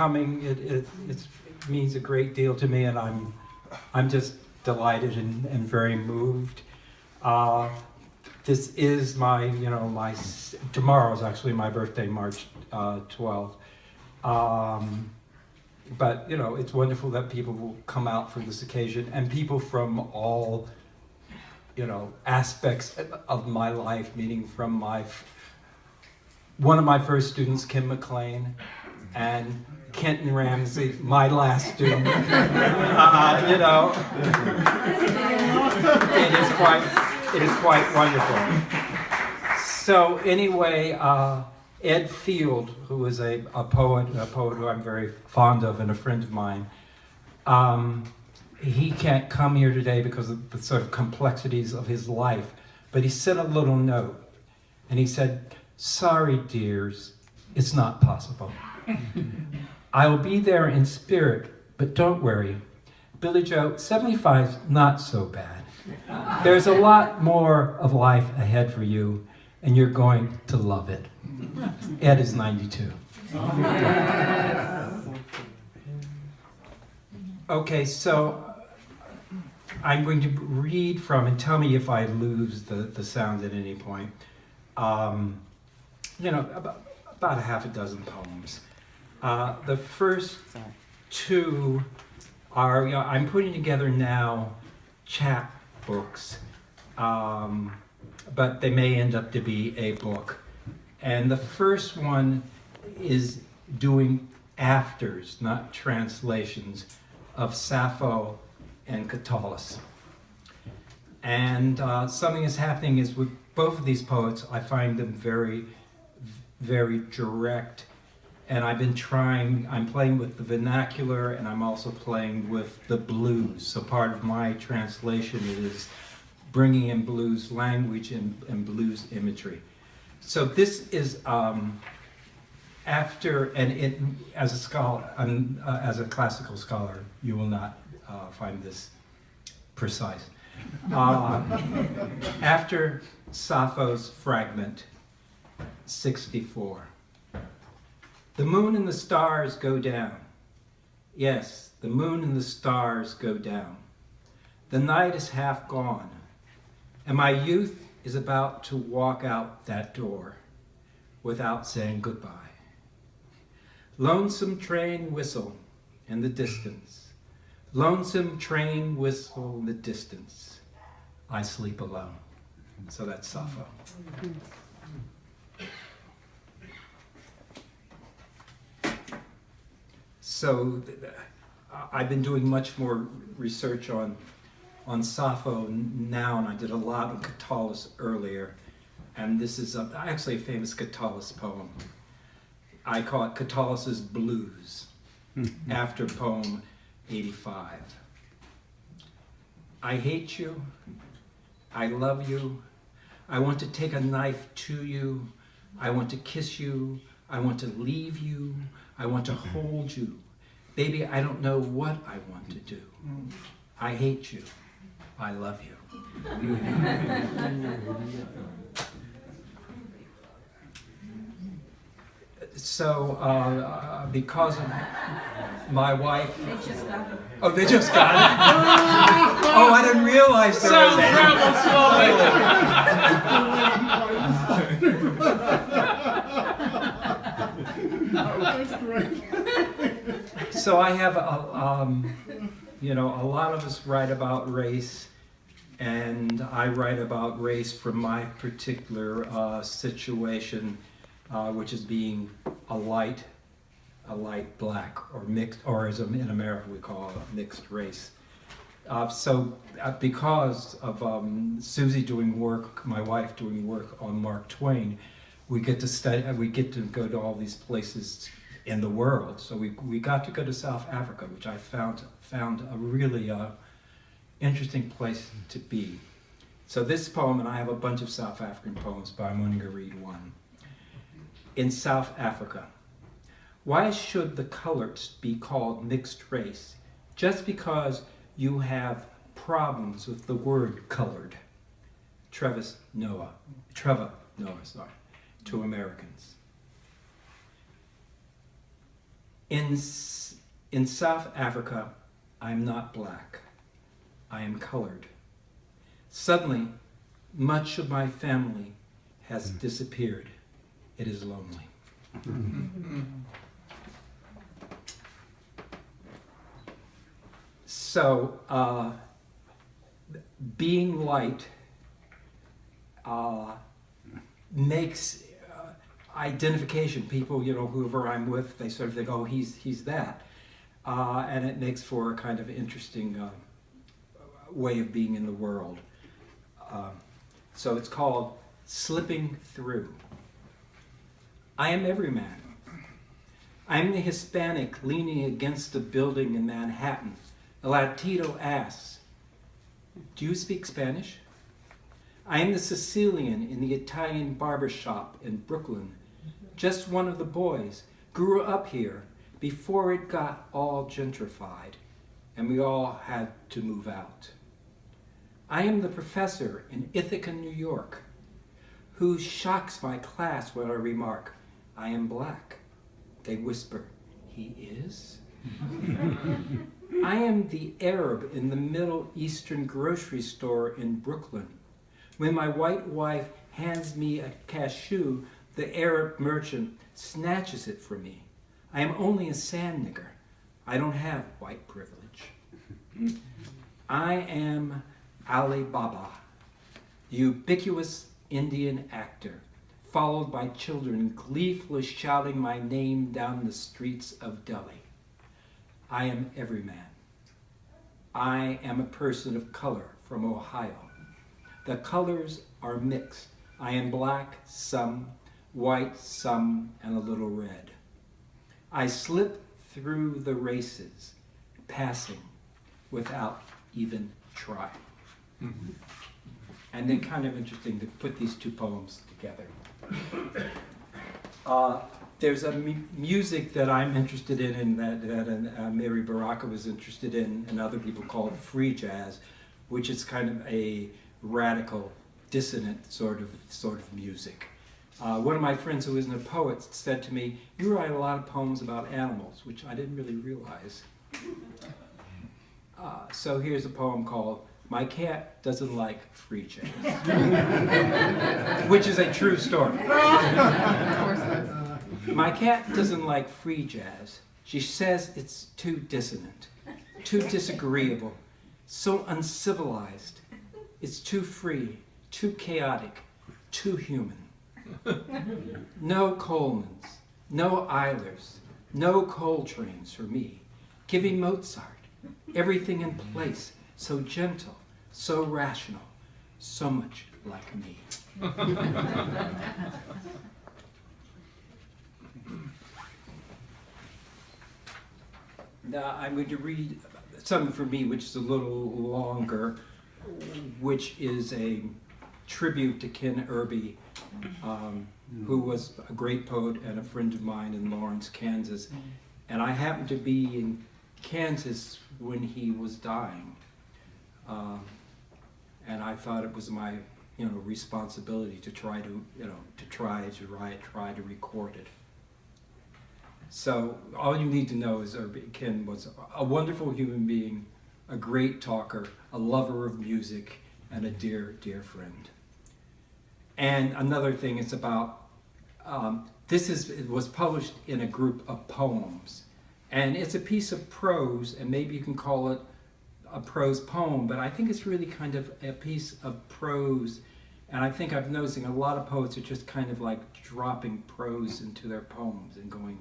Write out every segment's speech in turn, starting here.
coming. It means a great deal to me, and I'm just delighted and very moved. This is my tomorrow is actually my birthday, March 12th. But it's wonderful that people will come out for this occasion, and people from all aspects of my life, meaning from one of my first students, Kim McLean, and Kenton Ramsey, my last student. It is quite wonderful. So anyway, Ed Field, who is a poet who I'm very fond of and a friend of mine, he can't come here today because of the sort of complexities of his life, but he sent a little note, and he said, "Sorry, dears, it's not possible. I will be there in spirit, but don't worry. Billy Joe, 75's not so bad. There's a lot more of life ahead for you, and you're going to love it." Ed is 92. Okay, so I'm going to read from, and tell me if I lose the sound at any point. About a half a dozen poems. The first two are, I'm putting together now chapbooks, but they may end up to be a book. And the first one is doing afters, not translations, of Sappho and Catullus. And something is happening is with both of these poets, I find them very, very direct. And I'm playing with the vernacular, and I'm also playing with the blues. So part of my translation is bringing in blues language and blues imagery. So this is after, and as a scholar, as a classical scholar, you will not find this precise. After Sappho's fragment 64. The moon and the stars go down. Yes, the moon and the stars go down. The night is half gone, and my youth is about to walk out that door without saying goodbye. Lonesome train whistle in the distance. Lonesome train whistle in the distance. I sleep alone. So that's Sappho. So I've been doing much more research on Sappho now, and I did a lot on Catullus earlier. And this is actually a famous Catullus poem. I call it Catullus's Blues, after poem 85. I hate you. I love you. I want to take a knife to you. I want to kiss you. I want to leave you. I want to hold you. Baby, I don't know what I want to do. I hate you. I love you. So, because of my wife... They just got it. Oh, they just got it? Oh, I didn't realize there was So I have, a lot of us write about race, and I write about race from my particular situation, which is being a light black, or mixed, or as in America we call it mixed race. Because of Susie doing work, my wife doing work on Mark Twain, we get to study. We get to go to all these places in the world. So we got to go to South Africa, which I found a really interesting place to be. So this poem, and I have a bunch of South African poems, but I'm only going to read one. In South Africa, why should the coloreds be called mixed race just because you have problems with the word colored? Trevor Noah, to Americans. In South Africa, I'm not black. I am colored. Suddenly, much of my family has disappeared. It is lonely. So, being light makes identification. People, whoever I'm with, they sort of think, oh, he's that. And it makes for a kind of interesting way of being in the world. So it's called Slipping Through. I am every man. I'm the Hispanic leaning against a building in Manhattan. A Latino asks, do you speak Spanish? I am the Sicilian in the Italian barber shop in Brooklyn. Just one of the boys. Grew up here before it got all gentrified and we all had to move out. I am the professor in Ithaca, New York, who shocks my class when I remark, I am black. They whisper, he is? I am the Arab in the Middle Eastern grocery store in Brooklyn. When my white wife hands me a cashew, the Arab merchant snatches it from me. I am only a sand nigger. I don't have white privilege. I am Ali Baba, the ubiquitous Indian actor, followed by children gleefully shouting my name down the streets of Delhi. I am every man. I am a person of color from Ohio. The colors are mixed. I am black, some, white, some, and a little red. I slip through the races, passing without even trying. Mm-hmm. And then kind of interesting to put these two poems together. There's a music that I'm interested in and that Mary Baraka was interested in, and other people call it free jazz, which is kind of a radical, dissonant sort of music. One of my friends who isn't a poet said to me, you write a lot of poems about animals, which I didn't really realize. So here's a poem called My Cat Doesn't Like Free Jazz, which is a true story. My cat doesn't like free jazz. She says it's too dissonant, too disagreeable, so uncivilized. It's too free, too chaotic, too human. No Colemans, no Eilers, no Coltranes for me. Giving Mozart, everything in place, so gentle, so rational, so much like me. Now I'm going to read something for me which is a little longer, which is a tribute to Ken Irby, who was a great poet and a friend of mine in Lawrence, Kansas. And I happened to be in Kansas when he was dying. And I thought it was my responsibility to try to record it. So all you need to know is Ken was a wonderful human being, a great talker, a lover of music, and a dear, dear friend. And another thing is about, it was published in a group of poems. And it's a piece of prose, and maybe you can call it a prose poem, but I think it's really kind of a piece of prose. And I think I'm noticing a lot of poets are just kind of like dropping prose into their poems and going,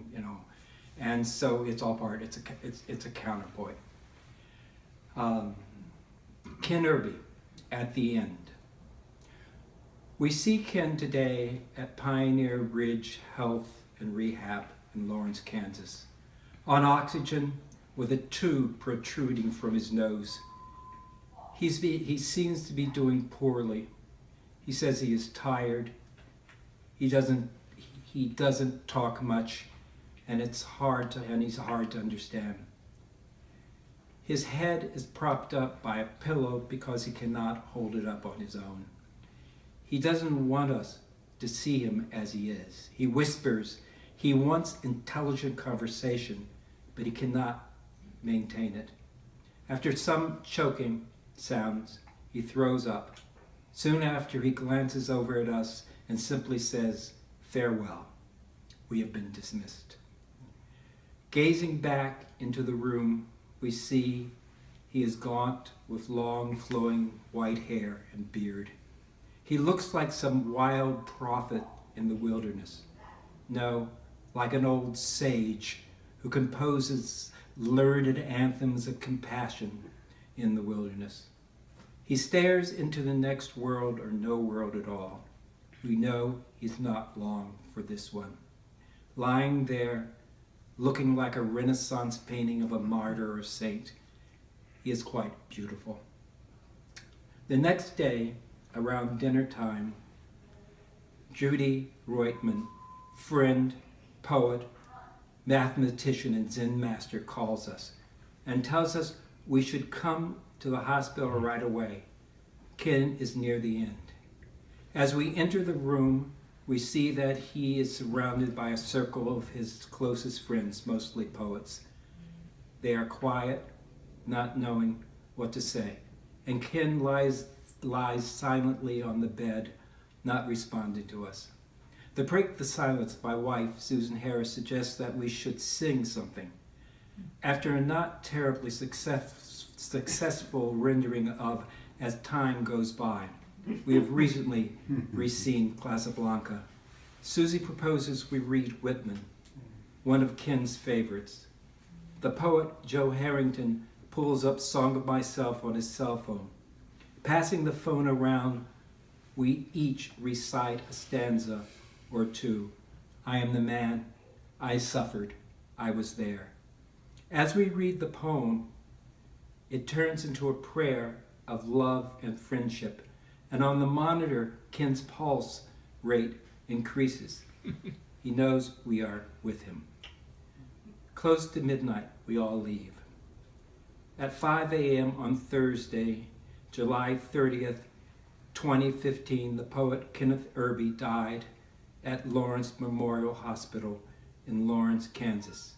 and so it's all part, it's a counterpoint. Ken Irby, At the End. We see Ken today at Pioneer Ridge Health and Rehab in Lawrence, Kansas, on oxygen with a tube protruding from his nose. He seems to be doing poorly. He says he is tired. He doesn't talk much, and he's hard to understand. His head is propped up by a pillow because he cannot hold it up on his own. He doesn't want us to see him as he is. He whispers he wants intelligent conversation, but he cannot maintain it. After some choking sounds, he throws up. Soon after, he glances over at us and simply says, "Farewell. We have been dismissed." Gazing back into the room, we see he is gaunt with long flowing white hair and beard. He looks like some wild prophet in the wilderness. No, like an old sage who composes learned anthems of compassion in the wilderness. He stares into the next world or no world at all. We know he's not long for this one. Lying there, looking like a Renaissance painting of a martyr or saint, he is quite beautiful. The next day, around dinner time, Judy Reutemann, friend, poet, mathematician, and Zen master, calls us and tells us we should come to the hospital right away. Ken is near the end. As we enter the room, we see that he is surrounded by a circle of his closest friends, mostly poets. They are quiet, not knowing what to say, and Ken lies silently on the bed, not responding to us. To break the silence, my wife, Susan Harris, suggests that we should sing something. After a not terribly successful rendering of As Time Goes By, we have recently re-seen Casablanca. Susie proposes we read Whitman, one of Ken's favorites. The poet Joe Harrington pulls up Song of Myself on his cell phone. Passing the phone around, we each recite a stanza or two. I am the man, I suffered, I was there. As we read the poem, it turns into a prayer of love and friendship, and on the monitor, Ken's pulse rate increases. He knows we are with him. Close to midnight, we all leave. At 5 a.m. on Thursday, July 30th, 2015, the poet Kenneth Irby died at Lawrence Memorial Hospital in Lawrence, Kansas,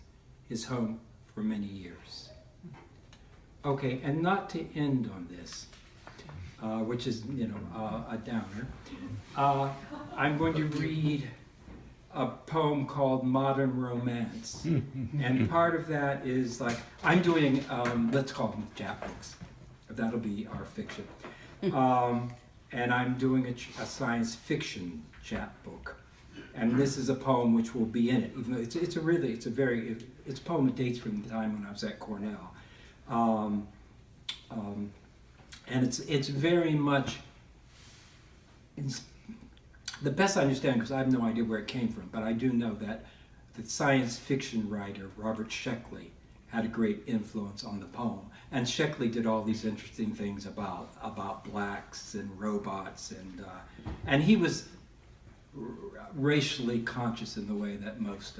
his home for many years. Okay, and not to end on this, which is, a downer, I'm going to read a poem called Modern Romance. And part of that is like, I'm doing, let's call them chapbooks. That'll be our fiction. And I'm doing a science fiction chapbook. And this is a poem which will be in it, even though it's a poem that dates from the time when I was at Cornell. And it's very much, the best I understand, because I have no idea where it came from, but I do know that the science fiction writer Robert Sheckley had a great influence on the poem. And Sheckley did all these interesting things about blacks and robots, and he was racially conscious in the way that most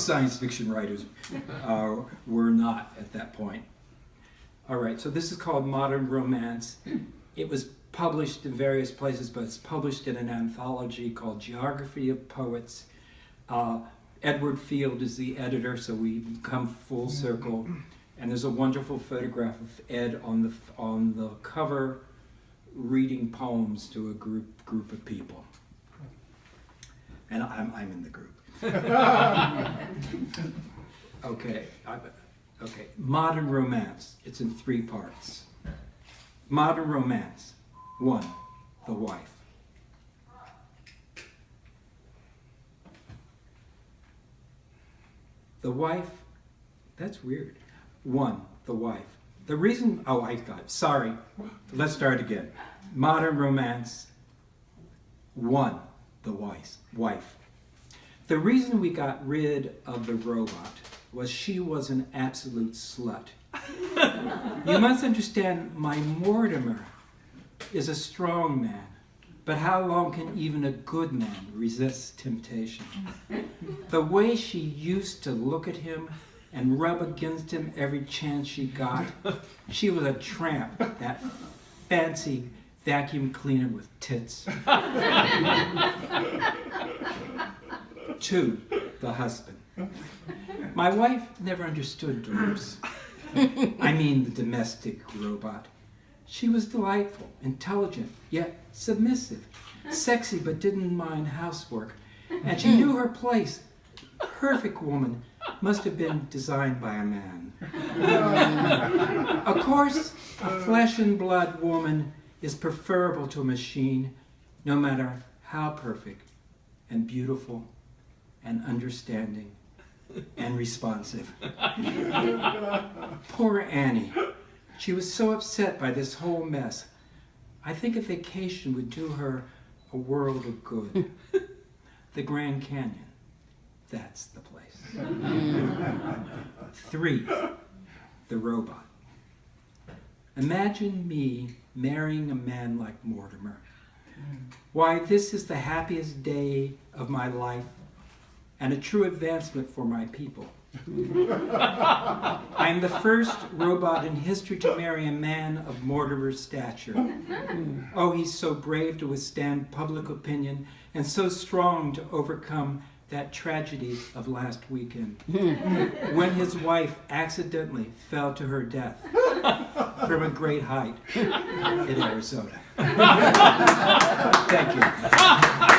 science fiction writers were not at that point. All right, so this is called Modern Romance. It was published in various places, but it's published in an anthology called Geography of Poets. Edward Field is the editor, so we come full circle. And there's a wonderful photograph of Ed on the cover, reading poems to a group of people. And I'm in the group. Okay. Modern Romance. It's in 3 parts. Modern Romance. 1. The wife. The wife. That's weird. 1. The wife. The reason. Oh, I got it. Sorry. Let's start again. Modern Romance. 1. The wife. The reason we got rid of the robot was she was an absolute slut. You must understand, my Mortimer is a strong man, but how long can even a good man resist temptation? The way she used to look at him and rub against him every chance she got, she was a tramp, that fancy vacuum cleaner with tits. 2. The husband. My wife never understood Dolores. I mean the domestic robot. She was delightful, intelligent, yet submissive, sexy but didn't mind housework, and she knew her place. Perfect woman must have been designed by a man. Of course, a flesh and blood woman is preferable to a machine, no matter how perfect and beautiful and understanding and responsive. Poor Annie. She was so upset by this whole mess. I think a vacation would do her a world of good. The Grand Canyon. That's the place. 3, the robot. Imagine me marrying a man like Mortimer. Why, this is the happiest day of my life and a true advancement for my people. I am the first robot in history to marry a man of Mortimer's stature. Oh, he's so brave to withstand public opinion and so strong to overcome that tragedy of last weekend when his wife accidentally fell to her death from a great height in Arizona. Thank you.